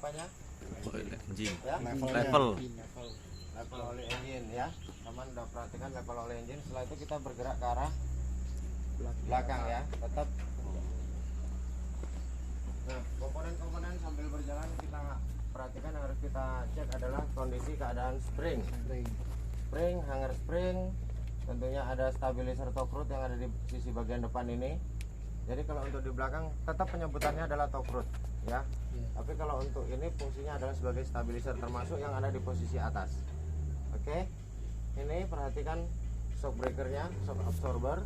apanya? Oil engine. Ya, Level. level oli engine ya. Teman udah perhatikan level oli engine. Setelah itu kita bergerak ke arah belakang ya. Tetap. Nah, komponen-komponen sambil berjalan kita perhatikan yang harus kita cek adalah kondisi keadaan spring, hanger spring. Tentunya ada stabilizer torque rod yang ada di sisi bagian depan ini. Jadi kalau untuk di belakang tetap penyebutannya adalah torque rod ya. Tapi kalau untuk ini fungsinya adalah sebagai stabilizer termasuk yang ada di posisi atas. Oke. Ini perhatikan shock breakernya, shock absorber,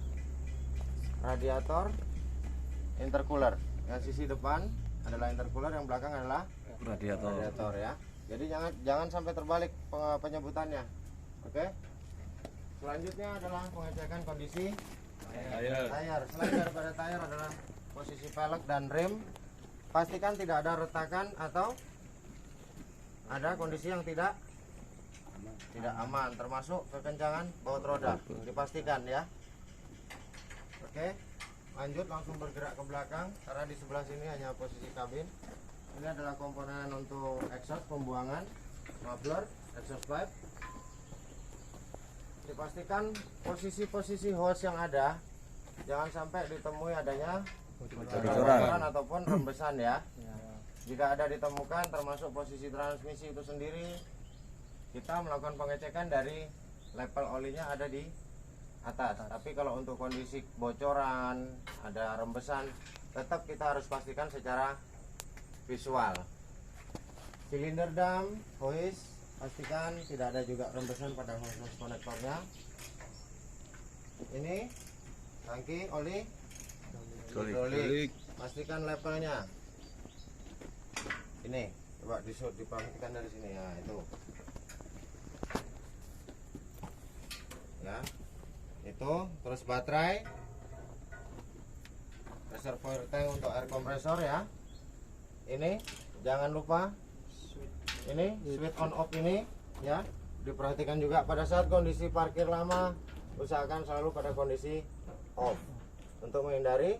radiator, intercooler. Yang sisi depan adalah intercooler, yang belakang adalah radiator ya. Jadi jangan sampai terbalik penyebutannya. Oke. Selanjutnya adalah pengecekan kondisi tayar. Selain daripada tayar adalah posisi velg dan rem. Pastikan tidak ada retakan atau ada kondisi yang tidak aman, termasuk kekencangan baut roda. Dipastikan ya. Oke. Lanjut langsung bergerak ke belakang karena di sebelah sini hanya posisi kabin. Ini adalah komponen untuk exhaust pembuangan, muffler, exhaust pipe. Dipastikan posisi-posisi hose yang ada jangan sampai ditemui adanya bocoran ataupun rembesan ya. Jika ada ditemukan termasuk posisi transmisi itu sendiri, kita melakukan pengecekan dari level olinya ada di atas. Tapi kalau untuk kondisi bocoran, ada rembesan, tetap kita harus pastikan secara visual. Silinder dam, hose, pastikan tidak ada juga rembesan pada hose konektornya. Ini tangki oli hidrolik, pastikan levelnya. Ini coba diperhatikan dari sini ya, itu ya, itu terus baterai, reservoir tank untuk air kompresor ya. Ini jangan lupa ini switch on off ini ya, diperhatikan juga pada saat kondisi parkir lama usahakan selalu pada kondisi off untuk menghindari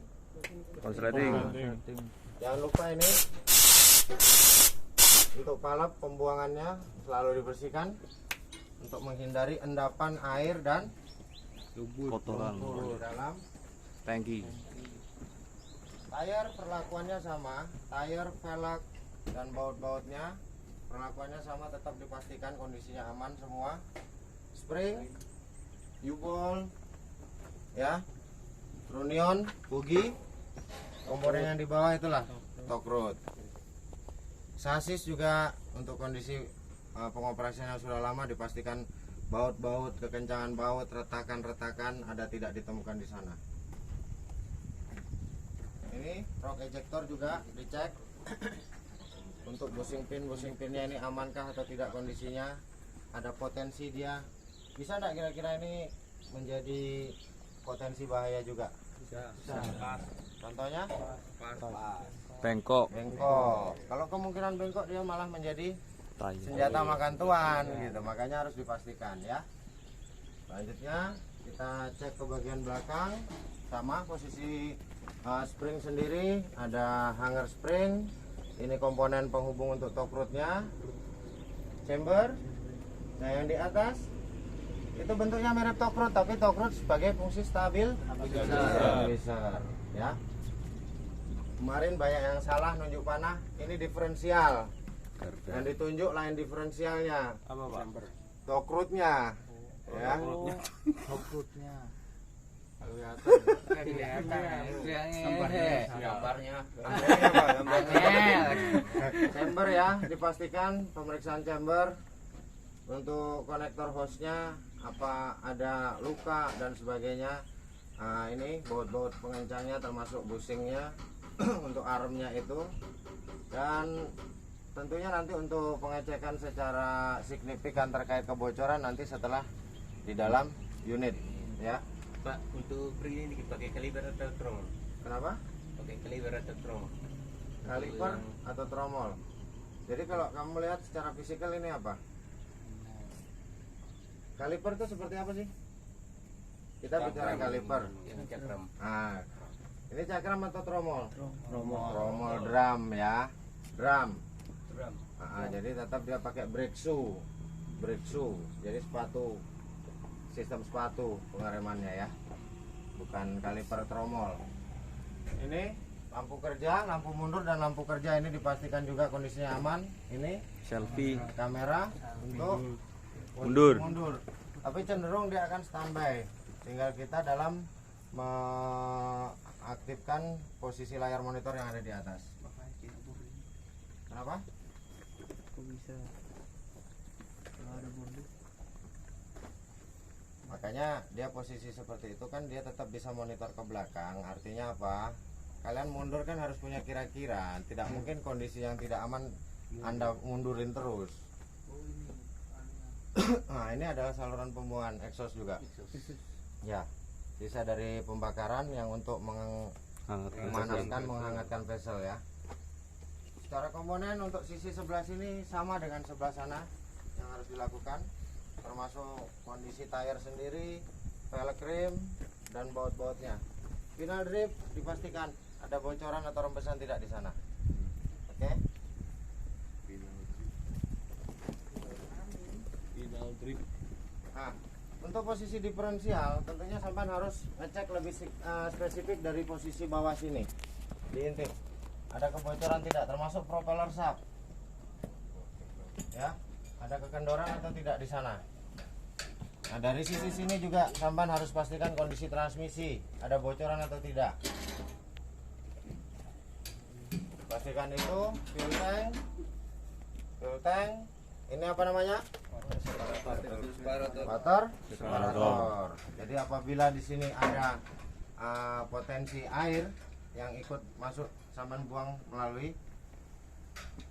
Konsleting. Jangan lupa ini untuk palap pembuangannya selalu dibersihkan untuk menghindari endapan air dan Kotoran lumpur di dalam tangki. tayar. Perlakuannya sama, tayar, velg dan baut-bautnya perlakuannya sama, tetap dipastikan kondisinya aman semua. Spring, U-bolt ya, trunnion, bugi, komponen yang di bawah itulah torque rod. Sasis juga untuk kondisi pengoperasian yang sudah lama dipastikan baut-baut, kekencangan baut, retakan-retakan ada tidak ditemukan di sana. Ini rock ejector juga dicek untuk bushing pinnya ini amankah atau tidak kondisinya, ada potensi dia bisa enggak kira-kira ini menjadi potensi bahaya juga. Bisa. Contohnya Bengkok. Kalau kemungkinan bengkok dia malah menjadi senjata makan tuan gitu, makanya harus dipastikan ya. Selanjutnya kita cek ke bagian belakang, sama posisi spring sendiri, ada hanger spring. Ini komponen penghubung untuk torque rodnya, chamber. Nah yang di atas itu bentuknya mirip torque rod, tapi torque rod sebagai fungsi stabilizer ya. Kemarin banyak yang salah nunjuk panah, ini diferensial. Yang ditunjuk lain diferensialnya. Apa Pak? Torque rodnya ya. Gambarnya. Chamber ya, dipastikan pemeriksaan chamber untuk konektor hose-nya apa ada luka dan sebagainya. Nah, ini baut-baut pengencangnya termasuk bushingnya untuk armnya itu, dan tentunya nanti untuk pengecekan secara signifikan terkait kebocoran nanti setelah di dalam unit ya. Pak, untuk beri ini pakai kaliber atau tromol? Kenapa? Pakai kaliber atau tromol? Kaliper atau tromol. Jadi kalau kamu lihat secara fisikal ini apa? Kaliper itu seperti apa sih? Kita bicara kaliper. Cakram. Nah, ini cakram atau tromol? Tromol drum ya. Drum. Jadi tetap dia pakai brake shoe. Jadi sistem sepatu pengeremannya ya, bukan kaliper tromol. Ini lampu kerja, lampu mundur dan lampu kerja ini dipastikan juga kondisinya aman. Ini Selfie. kamera untuk Mundur. tapi cenderung dia akan standby. Tinggal kita dalam mengaktifkan posisi layar monitor yang ada di atas. Kenapa? Makanya dia posisi seperti itu kan dia tetap bisa monitor ke belakang. Artinya apa? Kalian mundur kan harus punya kira-kira. Tidak mungkin kondisi yang tidak aman Anda mundurin terus. Nah, ini adalah saluran pembuangan exhaust juga. Ya, sisa dari pembakaran yang untuk memanaskan, menghangatkan vessel ya. Secara komponen untuk sisi sebelah sini sama dengan sebelah sana yang harus dilakukan, termasuk kondisi tire sendiri, velg rim dan baut-bautnya. Final drip dipastikan ada bocoran atau rembesan tidak di sana. Oke. Nah, untuk posisi diferensial tentunya sampai harus ngecek lebih spesifik dari posisi bawah sini. Diintip ada kebocoran tidak, termasuk propeller shaft ya, ada kekendoran atau tidak di sana. Nah, dari sisi sini juga sampan harus pastikan kondisi transmisi ada bocoran atau tidak. Pastikan itu fuel tank ini apa namanya, separator. Jadi apabila di sini ada potensi air yang ikut masuk sampan buang melalui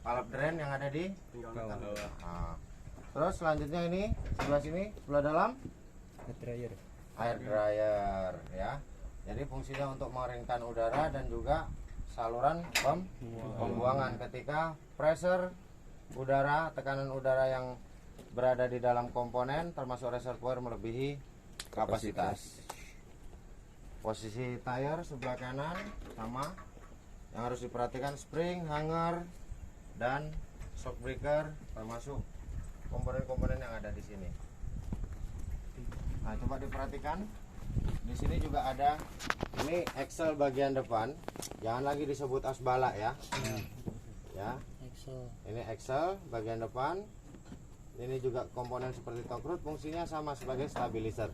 valve drain yang ada di bawah. Terus selanjutnya ini sebelah sini, sebelah dalam air dryer ya. Jadi fungsinya untuk mengeringkan udara dan juga saluran pembuangan ketika pressure udara, tekanan udara yang berada di dalam komponen termasuk reservoir melebihi kapasitas. Posisi tire sebelah kanan sama. Yang harus diperhatikan spring, hanger dan shock breaker termasuk komponen-komponen yang ada di sini. Nah, coba diperhatikan. Di sini juga ada ini axle bagian depan. Jangan lagi disebut asbala ya. Ya. Ini axle bagian depan. Ini juga komponen seperti top root, fungsinya sama sebagai stabilizer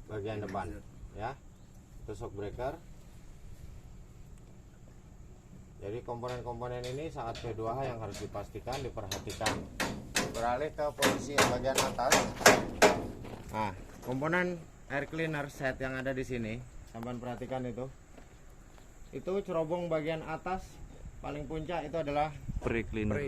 bagian depan ya. Itu shock breaker. Jadi komponen-komponen ini saat P2H yang harus dipastikan, diperhatikan. Beralih ke posisi bagian atas. Nah, komponen air cleaner set yang ada di sini, sampai perhatikan itu. Itu cerobong bagian atas paling puncak itu adalah Pre cleaner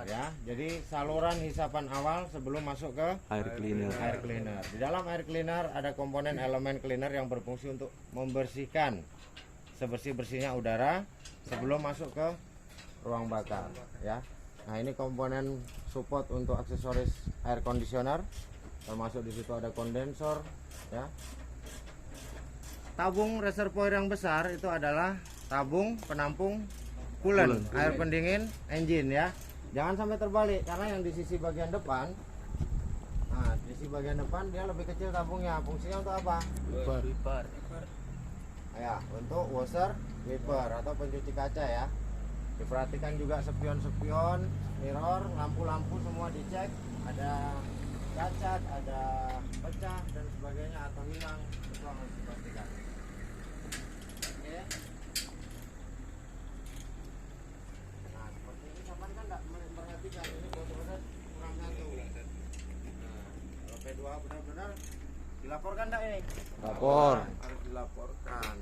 ya. Jadi saluran hisapan awal sebelum masuk ke air cleaner. Di dalam air cleaner ada komponen elemen cleaner yang berfungsi untuk membersihkan sebersih-bersihnya udara sebelum masuk ke ruang bakar ya. Nah, ini komponen support untuk aksesoris air conditioner, termasuk di situ ada kondensor ya. Tabung reservoir yang besar itu adalah tabung penampung coolant, air pendingin engine ya. Jangan sampai terbalik karena yang di sisi bagian depan, nah di sisi bagian depan dia lebih kecil tabungnya. Fungsinya untuk apa? Wiper. Ya, untuk washer wiper atau pencuci kaca ya. Diperhatikan juga spion-spion, mirror, lampu-lampu semua dicek. Ada cacat, ada pecah dan sebagainya atau hilang, itu harus dipastikan. Oke. Nah, seperti ini kapan kan tidak memperhatikan ini botolnya kurang satu. Nah, kalau P2 benar-benar dilaporkan tidak ini? Lapor. Harus dilaporkan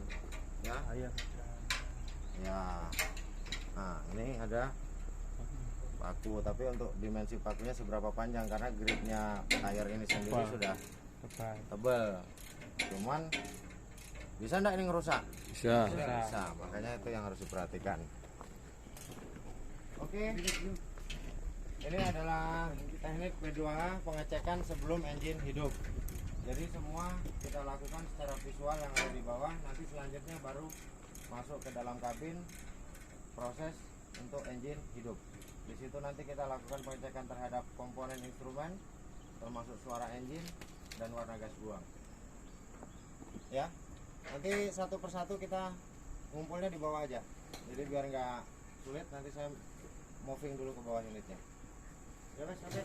ya. Ya. Nah, ini ada paku, tapi untuk dimensi pakunya seberapa panjang karena gripnya tire ini sendiri sudah tebal. Cuman bisa enggak ini ngerusak? Bisa. Bisa. Makanya itu yang harus diperhatikan. Oke. Ini adalah teknik P2H pengecekan sebelum engine hidup. Jadi semua kita lakukan secara visual yang ada di bawah. Nanti selanjutnya baru masuk ke dalam kabin proses untuk engine hidup. Di situ nanti kita lakukan pengecekan terhadap komponen instrumen, termasuk suara engine dan warna gas buang. Ya, nanti satu persatu kita ngumpulnya di bawah aja. Jadi biar nggak sulit, nanti saya moving dulu ke bawah unitnya. Ya mas, oke.